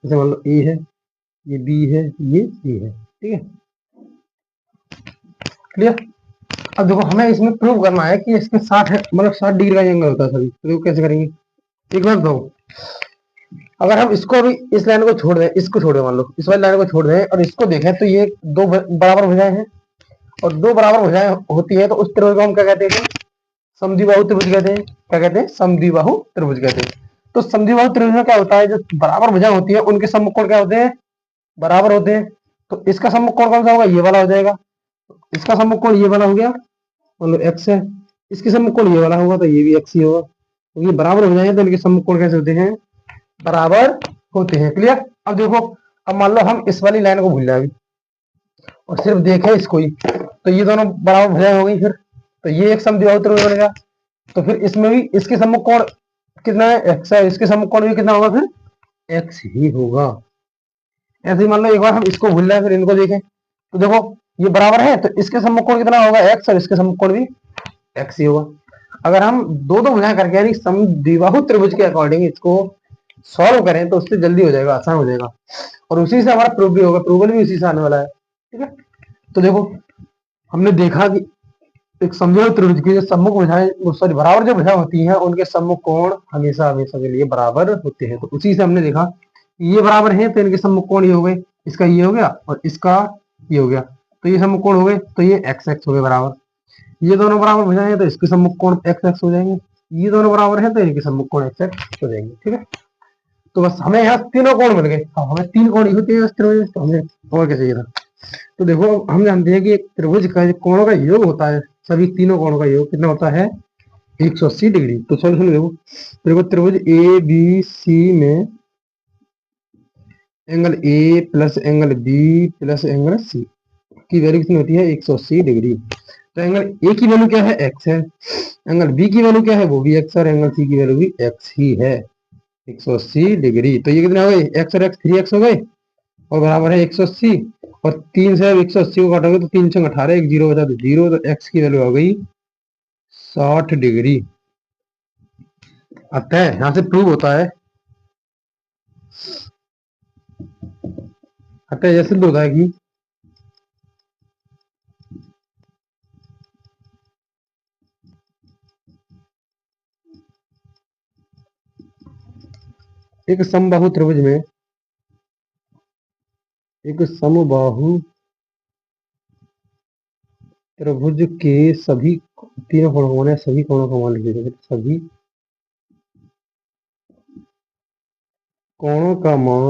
जैसे मान लो ए है, ये बी है, ये सी है, ठीक है, क्लियर। अब देखो हमें इसमें प्रूव करना है कि इसमें 60 है, मतलब 60 डिग्री का एंगल होता है सभी, तो कैसे करेंगे, एक बार दो, अगर हम इसको भी इस लाइन को छोड़ दें, इसको छोड़ दें, मान लो इस वाली लाइन को छोड़ दें और इसको देखें, तो ये दो बराबर भुजाएं हैं, और दो बराबर भुजाएं होती है तो उस त्रिभुज को हम क्या कहते हैं, समद्विबाहु त्रिभुज कहते हैं। क्या कहते हैं, समद्विबाहु त्रिभुज कहते हैं। तो समद्विबाहु त्रिभुज में क्या होता है, जो बराबर भुजाएं होती है उनके सम्मुख कोण क्या होते हैं, बराबर होते हैं। तो इसका सम्मुख कोण कौन सा होगा, ये वाला हो जाएगा, इसका सम्मुख कोण ये वाला हो गया, मान लो एक्स है, इसके सम्मुख कोण ये वाला होगा तो ये भी एक्स ही होगा, तो ये बराबर हो जाएंगे तो इनके सम्मुख कोण कैसे होते हैं, बराबर होते हैं, क्लियर। अब देखो, अब मान लो हम इस वाली लाइन को भूल जाए अभी और सिर्फ देखें इसको ही, तो ये दोनों बराबर भुजाएं हो गई, फिर तो ये एक समद्विबाहु त्रिभुज बनेगा। तो फिर इसमें भी इसके सम्मुख कोण कितना है, एक्स है, इसके सम्मुख कोण भी कितना होगा, फिर एक्स ही होगा। ऐसे ही मान लो एक बार हम इसको भूल जाए फिर इनको देखें, तो देखो ये बराबर है तो इसके सम्मुख कोण कितना होगा, एक्स, और इसके सम्मुख कोण भी एक्स ही होगा। अगर हम दो दो भुजाएं करके यानी समद्विबाहु त्रिभुज के अकॉर्डिंग इसको सॉल्व करें तो उससे जल्दी हो जाएगा, आसान हो जाएगा, और उसी से हमारा प्रूफ भी होगा, प्रूवल भी उसी से आने वाला है, ठीक है। तो देखो हमने देखा कि एक समद्विबाहु त्रिभुज की जो सम्मुख भुजाएं, सॉरी बराबर जो भुजाएं होती हैं उनके सम्मुख कोण हमेशा हमेशा के लिए बराबर होते हैं। तो उसी से हमने देखा ये बराबर है तो इनके सम्मुख कोण ये हो गए, इसका ये हो गया और इसका ये हो गया, तो ये सम्मुख कोण हो गए, तो ये एक्स एक्स हो गए बराबर। ये दोनों बराबर हो जाएंगे तो इसके सम्मुख कोण एक्स एक्स हो जाएंगे, ये दोनों बराबर है तो इनके सम्मुख कोण एक्स एक्स हो जाएंगे, ठीक है। तो बस हमें यहाँ तीनों कोण मिल गए, अब हमें तीन कोण ही होते हैं इस त्रिभुज में, तो हमें और क्या चाहिए था। तो देखो हम जानते हैं कि एक त्रिभुज का कोणों का योग होता है, सभी तीनों कोणों का योग कितना होता है, 180 डिग्री। तो सॉल्यूशन देखो, देखो त्रिभुज ए बी सी में angle A plus angle B plus angle C की वैल्यू कितनी होती है, 180 डिग्री। तो एंगल ए की वैल्यू क्या है, एक्स है, एंगल बी की वैल्यू क्या है, वो भी एक्स, और एंगल सी की वैल्यू भी एक्स ही है, 180 डिग्री। तो ये कितने हो गए, एक्स और एक्स 3x हो गए और बराबर है 180, और 3 से 180 को काटोगे तो 3 से 18, एक जीरो बचा तो जीरो, तो एक्स की वैल्यू हो गई 60 डिग्री। अतः यहाँ से प्रूव होता है, अतः यह सिद्ध होता है कि एक समबाहु त्रिभुज में, एक समबाहु त्रिभुज के सभी तीनों कोणों को, सभी कोणों को मान लीजिए, सभी कोणों का मान